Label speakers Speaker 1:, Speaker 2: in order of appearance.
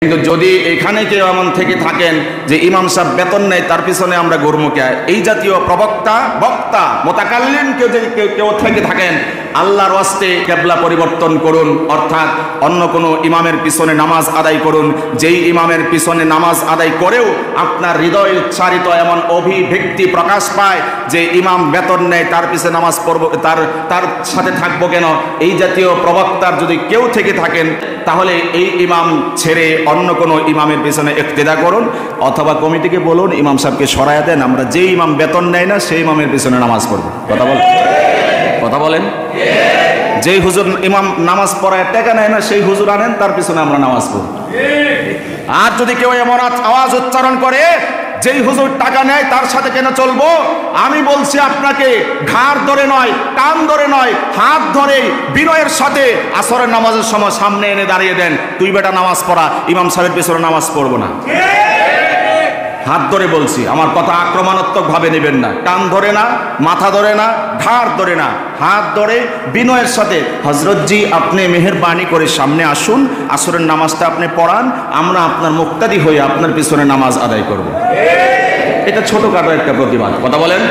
Speaker 1: কিন্তু যদি এখানে কেউ এমন থেকে থাকেন যে ইমাম সাহেব বেতন নেই, তার পিছনে আমরা গুরমুখে, এই জাতীয় বক্তা মোতাকাল্লিম কেউ থেকে থাকেন, আল্লাহর ওয়াস্তে কিবলা পরিবর্তন করুন, অর্থাৎ অন্য কোনো ইমামের পিছনে নামাজ আদায় করুন। যেই ইমামের পিছনে নামাজ আদায় করেও আপনার হৃদয় উচ্চারিত এমন অভিব্যক্তি প্রকাশ পায় যে ইমাম বেতন নেয়, তার পিছনে নামাজ পড়ব, তার সাথে থাকবো কেন, এই জাতীয় প্রবক্তার যদি কেউ থেকে থাকেন, তাহলে এই ইমাম ছেড়ে অন্য কোনো ইমামের পিছনে ইক্তেদা করুন, অথবা কমিটিকে বলুন ইমাম সাহেবকে সরায়া দেন, আমরা যে ইমাম বেতন নেয় না সেই ইমামের পিছনে নামাজ পড়ব। কথা বলেন। যেই হুজুর ইমাম নামাজ পড়ায় টাকা নেয় না সেই হুজুর আনেন, তার পিছনে আমরা নামাজ পড়ব। আর যদি কেউ এমন আওয়াজ উচ্চারণ করে যেই হুজুর টাকা নেয় তার সাথে কেন চলবো, আমি বলছি আপনাকে ঘাড় ধরে নয়, কান ধরে নয়, হাত ধরে বিনয়ের সাথে আসরের নামাজের সময় সামনে এনে দাঁড়িয়ে দেন, তুই বেটা নামাজ পড়া, ইমাম সাহেবের পিছনে নামাজ পড়বো না। হাত ধরে বলছি, আমার কথা আক্রমণাত্মক ভাবে নেবেন না। কান ধরে না, মাথা ধরে না, ঘাড় ধরে না, হাত ধরে বিনয়ের সাথে, হযরতজি আপনি মেহেরবানি করে সামনে আসুন, আসরের নামাজটা আপনি পড়ান, আমরা আপনার মুক্তাদি হয়ে আপনার পিছনে নামাজ আদায় করব। এটা ছোটখাটো একটা প্রতিবাদ। কথা বলেন।